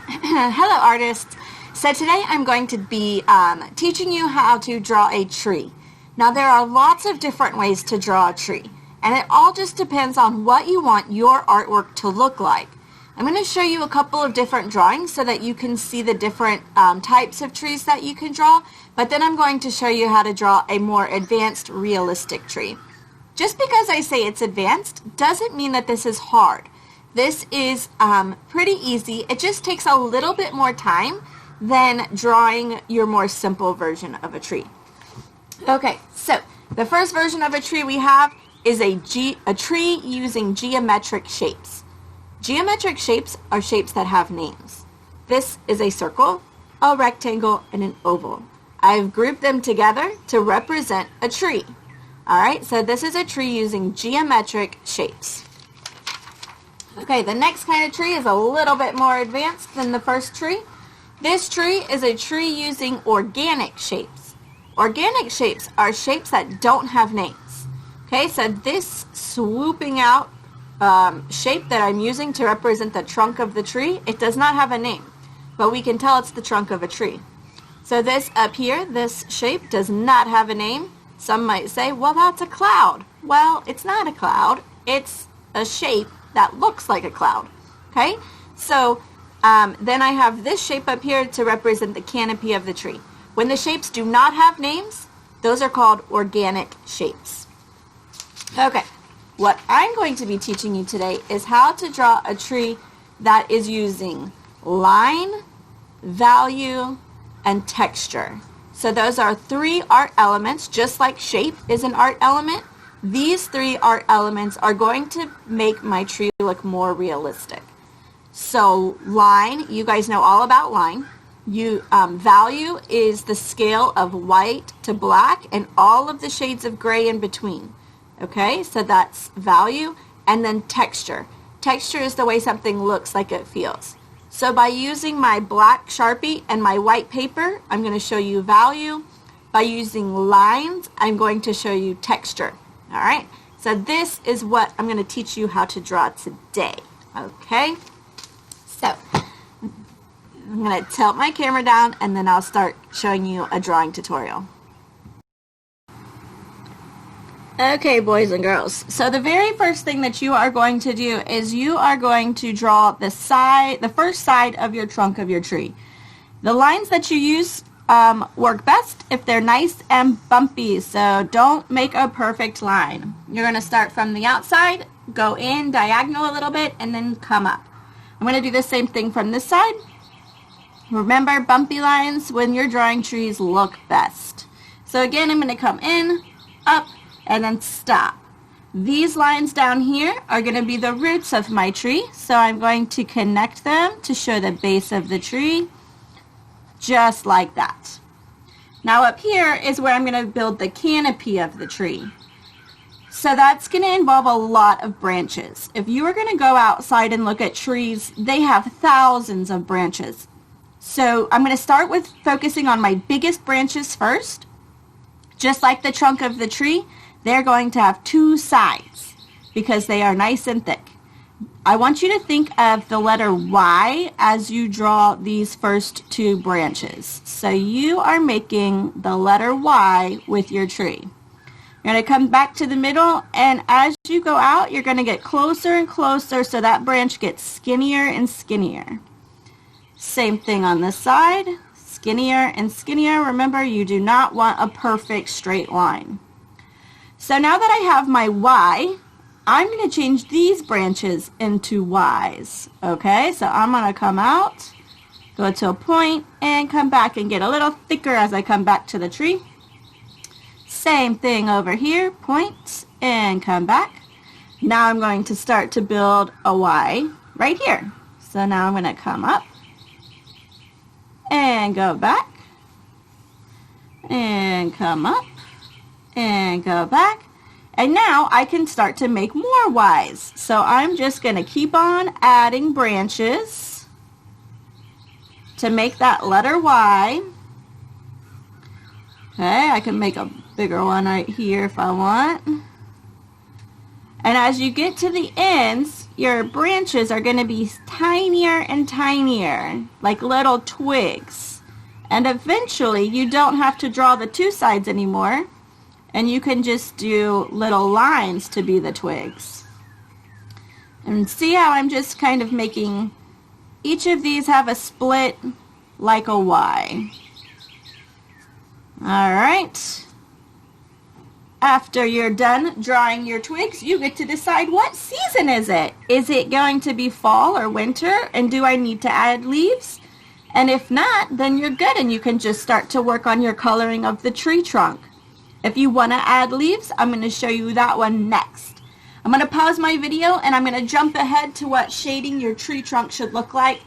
Hello artists! So today I'm going to be teaching you how to draw a tree. Now there are lots of different ways to draw a tree, and it all just depends on what you want your artwork to look like. I'm going to show you a couple of different drawings so that you can see the different types of trees that you can draw, but then I'm going to show you how to draw a more advanced realistic tree. Just because I say it's advanced doesn't mean that this is hard. This is pretty easy. It just takes a little bit more time than drawing your more simple version of a tree. Okay, so the first version of a tree we have is a tree using geometric shapes. Geometric shapes are shapes that have names. This is a circle, a rectangle, and an oval. I've grouped them together to represent a tree. Alright, so this is a tree using geometric shapes. Okay, the next kind of tree is a little bit more advanced than the first tree. This tree is a tree using organic shapes. Organic shapes are shapes that don't have names. Okay, so this swooping out shape that I'm using to represent the trunk of the tree, it does not have a name, but we can tell it's the trunk of a tree. So this up here, this shape does not have a name. Some might say, well, that's a cloud. Well, it's not a cloud. It's a shape that looks like a cloud. Okay? So then I have this shape up here to represent the canopy of the tree. When the shapes do not have names, those are called organic shapes. Okay. What I'm going to be teaching you today is how to draw a tree that is using line, value, and texture. So those are three art elements, just like shape is an art element. These three art elements are going to make my tree look more realistic. So line, you guys know all about line. Value is the scale of white to black and all of the shades of gray in between. Okay, so that's value. And then texture. Texture is the way something looks like it feels. So by using my black Sharpie and my white paper, I'm going to show you value. By using lines, I'm going to show you texture. All right, so this is what I'm going to teach you how to draw today. Okay, so I'm going to tilt my camera down and then I'll start showing you a drawing tutorial. Okay, boys and girls, so the very first thing that you are going to do is you are going to draw the first side of your trunk of your tree. The lines that you use work best if they're nice and bumpy, so don't make a perfect line. You're going to start from the outside, go in diagonal a little bit, and then come up. I'm going to do the same thing from this side. Remember, bumpy lines when you're drawing trees look best. So again, I'm going to come in, up, and then stop. These lines down here are going to be the roots of my tree, so I'm going to connect them to show the base of the tree, just like that. Now up here is where I'm going to build the canopy of the tree. So that's going to involve a lot of branches. If you are going to go outside and look at trees, they have thousands of branches. So I'm going to start with focusing on my biggest branches first. Just like the trunk of the tree, they're going to have two sides because they are nice and thick. I want you to think of the letter Y as you draw these first two branches. So you are making the letter Y with your tree. You're going to come back to the middle, and as you go out, you're going to get closer and closer so that branch gets skinnier and skinnier. Same thing on this side, skinnier and skinnier. Remember, you do not want a perfect straight line. So now that I have my Y, I'm going to change these branches into Ys. Okay, so I'm going to come out, go to a point, and come back and get a little thicker as I come back to the tree. Same thing over here, point, and come back. Now I'm going to start to build a Y right here. So now I'm going to come up and go back and come up and go back. And now I can start to make more Ys. So I'm just going to keep on adding branches to make that letter Y. Okay, I can make a bigger one right here if I want. And as you get to the ends, your branches are going to be tinier and tinier, like little twigs. And eventually, you don't have to draw the two sides anymore, and you can just do little lines to be the twigs. And see how I'm just kind of making each of these have a split like a Y. Alright. After you're done drawing your twigs, you get to decide what season is it. Is it going to be fall or winter? And do I need to add leaves? And if not, then you're good and you can just start to work on your coloring of the tree trunk. If you want to add leaves, I'm going to show you that one next. I'm going to pause my video and I'm going to jump ahead to what shading your tree trunk should look like.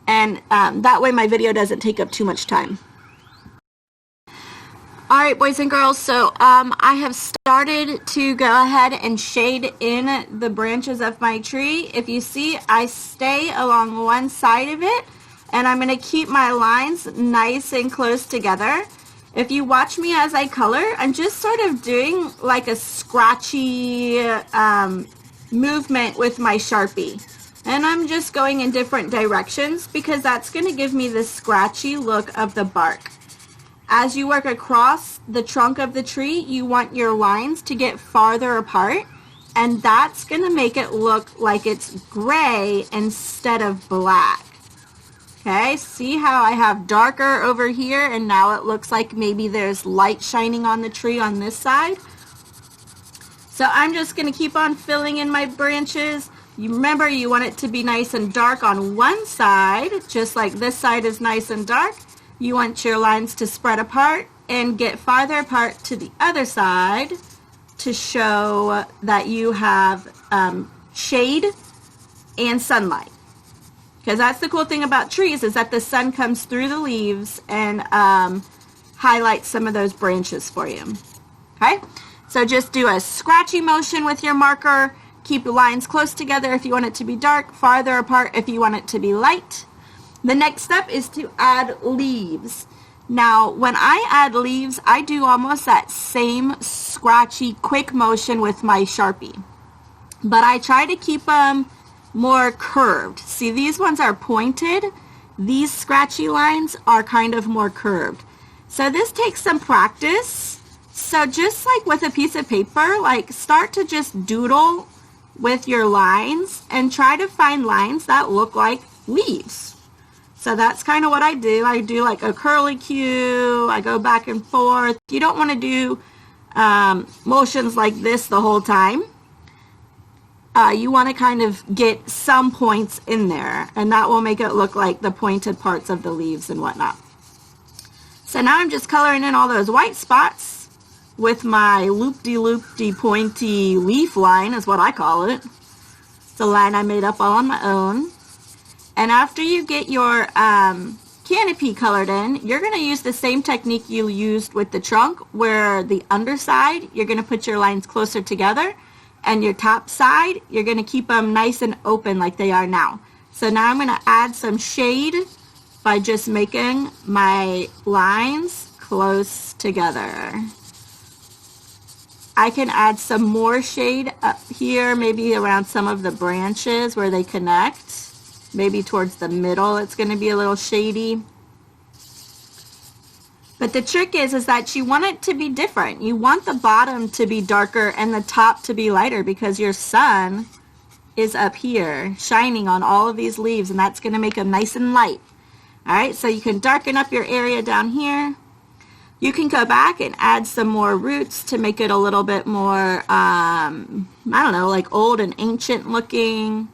And that way my video doesn't take up too much time. Alright, boys and girls, so I have started to go ahead and shade in the branches of my tree. If you see, I stay along one side of it, and I'm going to keep my lines nice and close together. If you watch me as I color, I'm just sort of doing like a scratchy movement with my Sharpie. And I'm just going in different directions because that's going to give me the scratchy look of the bark. As you work across the trunk of the tree, you want your lines to get farther apart, and that's going to make it look like it's gray instead of black. Okay, see how I have darker over here, and now it looks like maybe there's light shining on the tree on this side. So I'm just going to keep on filling in my branches. You remember, you want it to be nice and dark on one side, just like this side is nice and dark. You want your lines to spread apart and get farther apart to the other side to show that you have shade and sunlight. Because that's the cool thing about trees, is that the sun comes through the leaves and highlights some of those branches for you. Okay, so just do a scratchy motion with your marker. Keep your lines close together if you want it to be dark, farther apart if you want it to be light. The next step is to add leaves. Now, when I add leaves, I do almost that same scratchy, quick motion with my Sharpie. But I try to keep them more curved. See, these ones are pointed. These scratchy lines are kind of more curved. So this takes some practice. So just like with a piece of paper, like start to just doodle with your lines and try to find lines that look like leaves. So that's kind of what I do. I do like a curly Q. I go back and forth. You don't want to do motions like this the whole time. You want to kind of get some points in there, and that will make it look like the pointed parts of the leaves and whatnot. So now I'm just coloring in all those white spots with my loop-de-loop-de pointy leaf line is what I call it. It's a line I made up all on my own. And after you get your canopy colored in, you're going to use the same technique you used with the trunk, where the underside, you're going to put your lines closer together, and your top side, you're going to keep them nice and open like they are now. So now I'm going to add some shade by just making my lines close together. I can add some more shade up here, maybe around some of the branches where they connect. Maybe towards the middle it's going to be a little shady. But the trick is that you want it to be different. You want the bottom to be darker and the top to be lighter because your sun is up here shining on all of these leaves, and that's going to make them nice and light. Alright, so you can darken up your area down here. You can go back and add some more roots to make it a little bit more, I don't know, like old and ancient looking.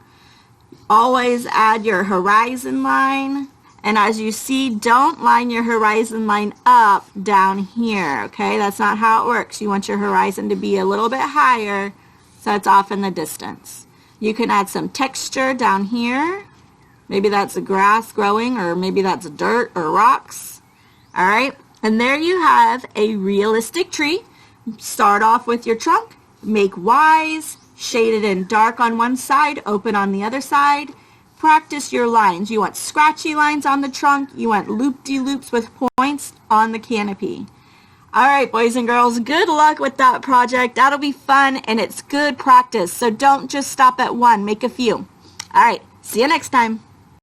Always add your horizon line, and as you see, don't line your horizon line up down here, okay? That's not how it works. You want your horizon to be a little bit higher so it's off in the distance. You can add some texture down here. Maybe that's a grass growing, or maybe that's dirt or rocks. All right, and there you have a realistic tree. Start off with your trunk, make Ys, shade it in dark on one side, open on the other side. Practice your lines. You want scratchy lines on the trunk. You want loop-de-loops with points on the canopy. All right, boys and girls, good luck with that project. That'll be fun, and it's good practice. So don't just stop at one. Make a few. All right, see you next time.